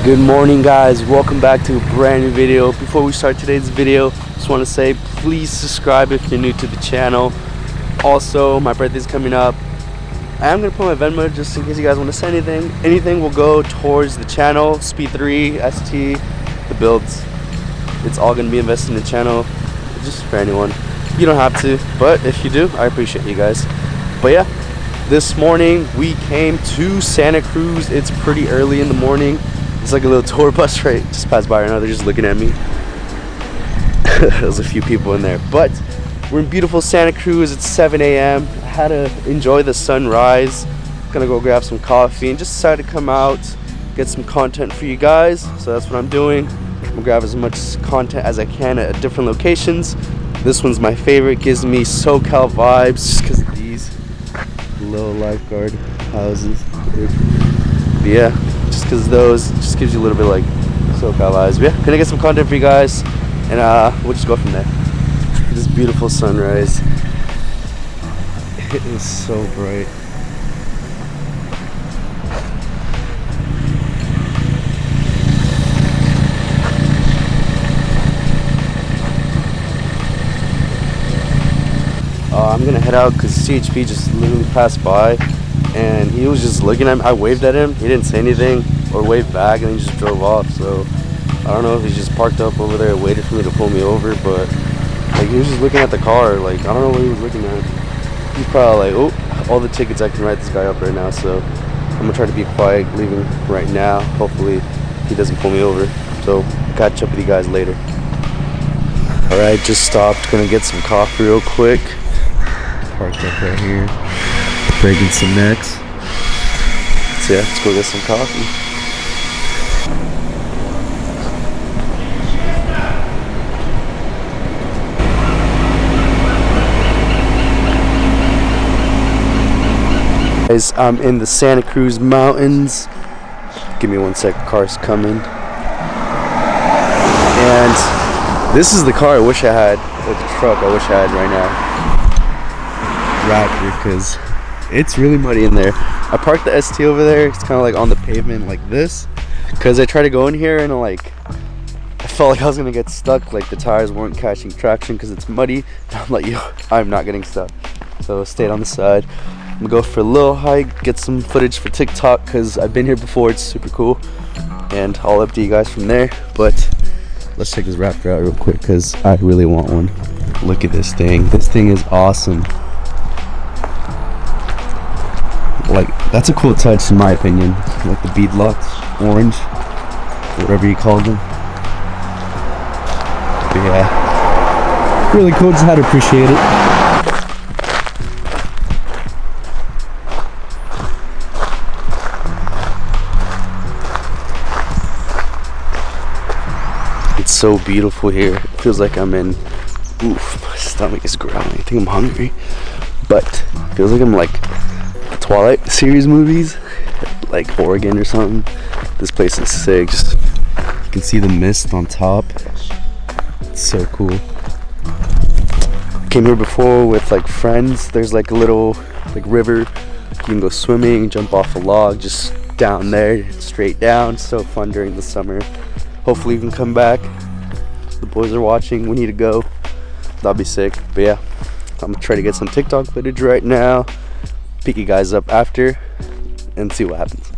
Alright, good morning guys, welcome back to a brand new video. Before we start today's video, just want to say please subscribe if you're new to the channel. Also, my birthday's coming up. I am going to put my Venmo just in case you guys want to send anything will go towards the channel, Speed 3, ST, the builds. It's all going to be invested in the channel, just for anyone. You don't have to, but if you do, I appreciate you guys. But yeah, this morning we came to Santa Cruz. It's pretty early in the morning. It's like a little tour bus right just passed by right now. They're just looking at me. There's a few people in there, but we're in beautiful Santa Cruz. It's 7 a.m. I had to enjoy the sunrise. Gonna go grab some coffee and just decided to come out, get some content for you guys. So that's what I'm doing. I'm gonna grab as much content as I can at different locations. This one's my favorite. Gives me SoCal vibes just because of these little lifeguard houses. But yeah, just because those just gives you a little bit like SoCal vibes. But yeah, gonna get some content for you guys, and we'll just go from there. This beautiful sunrise. It is so bright. I'm gonna head out because CHP just literally passed by and he was just looking at me. I waved at him, he didn't say anything or wave back, and he just drove off. So I don't know if he just parked up over there and waited for me to pull me over, but like he was just looking at the car. Like I don't know what he was looking at. He's probably like, oh, all the tickets, I can write this guy up right now. So I'm gonna try to be quiet leaving right now. Hopefully he doesn't pull me over. So catch up with you guys later. Alright, just stopped, gonna get some coffee real quick. Parked up right here, breaking some necks. So yeah, let's go get some coffee. Guys, I'm in the Santa Cruz mountains. Give me 1 sec, car's coming. And this is the car I wish I had, or the truck I wish I had right now. Raptor, because it's really muddy in there. I parked the ST over there. It's kind of like on the pavement like this, because I tried to go in here and like I felt like I was gonna get stuck. Like the tires weren't catching traction because it's muddy. I'm like, yo, I'm not getting stuck. So I stayed on the side. I'm gonna go for a little hike, get some footage for TikTok because I've been here before. It's super cool, and I'll update you guys from there. But let's check this Raptor out real quick because I really want one. Look at this thing. This thing is awesome. Like, that's a cool touch in my opinion. Like the beadlocks, orange, whatever you call them. But yeah, really cool. Just had to appreciate it. It's so beautiful here. It feels like I'm in, oof, my stomach is growling. I think I'm hungry, but it feels like I'm like Twilight series movies, like Oregon or something. This place is sick. Just you can see the mist on top. It's so cool. Came here before with like friends. There's like a little like river. You can go swimming, jump off a log, just down there, straight down. So fun during the summer. Hopefully we can come back. The boys are watching. We need to go. That'll be sick. But yeah, I'm gonna try to get some TikTok footage right now. Pick you guys up after and see what happens.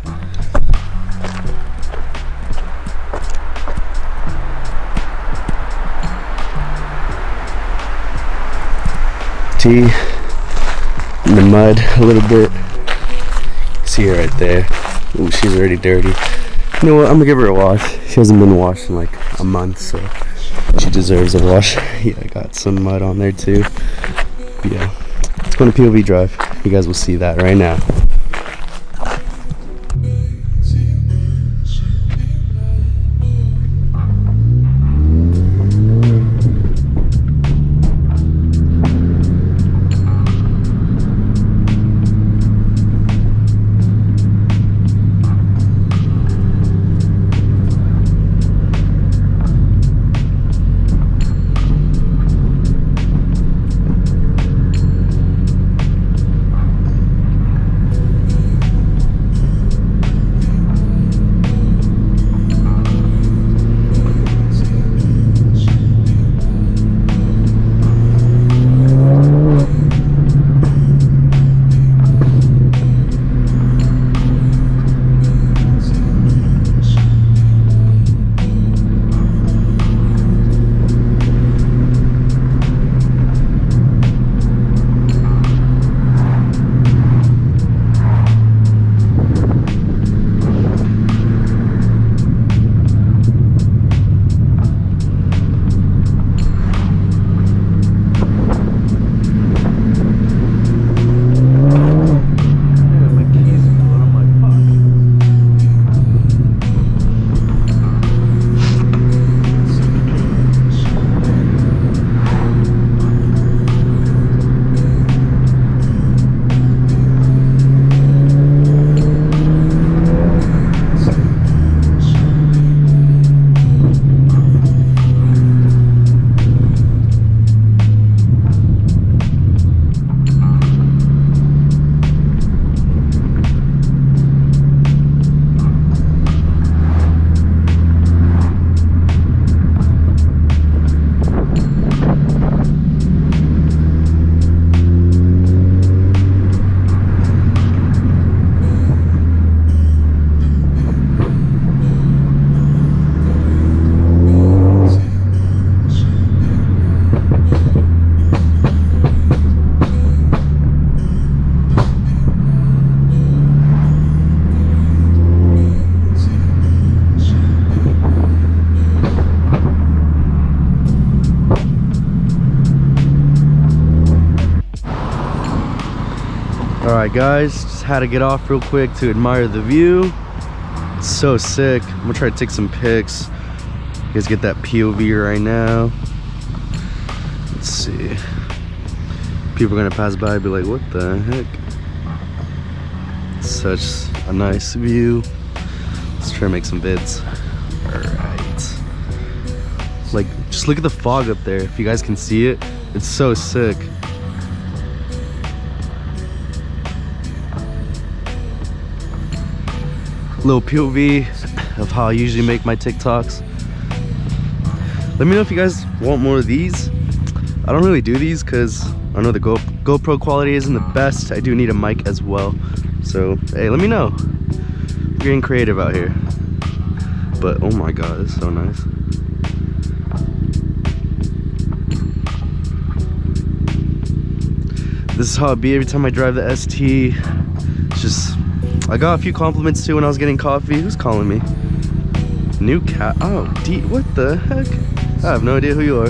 Tea in the mud a little bit. See her right there. Ooh, she's already dirty. You know what? I'm gonna give her a wash. She hasn't been washed in like a month, so she deserves a wash. Yeah, I got some mud on there too. Yeah, let's go to POV Drive. You guys will see that right now. Alright guys, just had to get off real quick to admire the view. It's so sick. I'm gonna try to take some pics. You guys get that POV right now. Let's see. People are gonna pass by and be like, what the heck? Such a nice view. Let's try to make some vids. Alright. Like, just look at the fog up there. If you guys can see it, it's so sick. Little POV of how I usually make my TikToks. Let me know if you guys want more of these. I don't really do these because I know the GoPro quality isn't the best. I do need a mic as well. So, hey, let me know. We're getting creative out here. But, oh my god, it's so nice. This is how it be every time I drive the ST. It's just, I got a few compliments too when I was getting coffee. Who's calling me? New cat. Oh, what the heck? I have no idea who you are.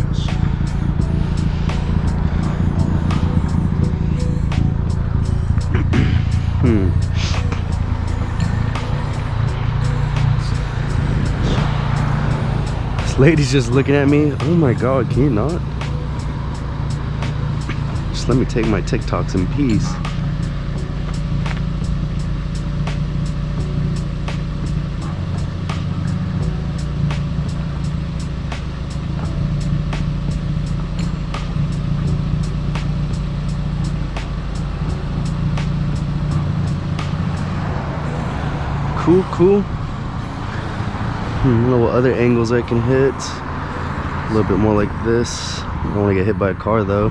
This lady's just looking at me. Oh my god, can you not? Just let me take my TikToks in peace. Cool. I don't know what other angles I can hit. A little bit more like this. I don't want to get hit by a car though.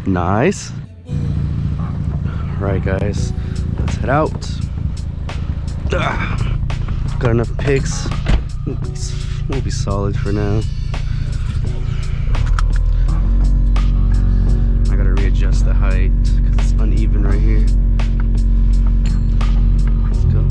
Nice. Alright guys, let's head out. Got enough pics. We'll be solid for now. Adjust the height because it's uneven right here. Let's go.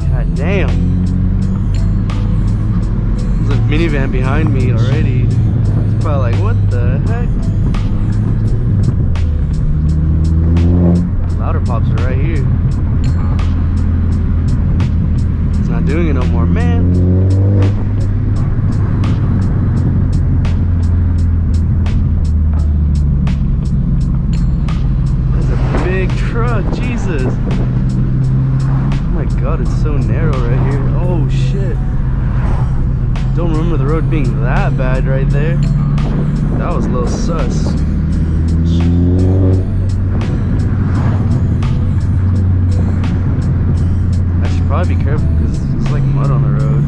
God damn. There's a minivan behind me already. Probably like, what the heck? Louder pops are right here. It's not doing it no more, man. That's a big truck, Jesus. Oh my god, it's so narrow right here. Oh shit. Don't remember the road being that bad right there. That was a little sus. I should probably be careful because it's like mud on the road.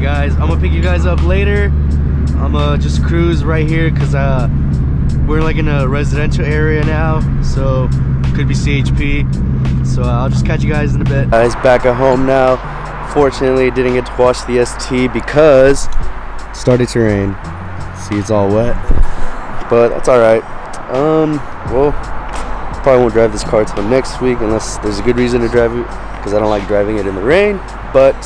Alright guys, I'm gonna pick you guys up later. I'm gonna just cruise right here because we're like in a residential area now, so could be CHP. So I'll just catch you guys in a bit. Guys, back at home now. Fortunately, didn't get to wash the ST because it started to rain. See, it's all wet, but that's alright. Well, probably won't drive this car till next week unless there's a good reason to drive it, because I don't like driving it in the rain. But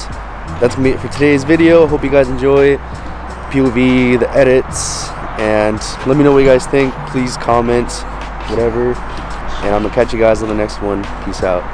that's gonna be it for today's video. Hope you guys enjoy POV, the edits, and let me know what you guys think. Please comment, whatever, and I'm gonna catch you guys on the next one. Peace out.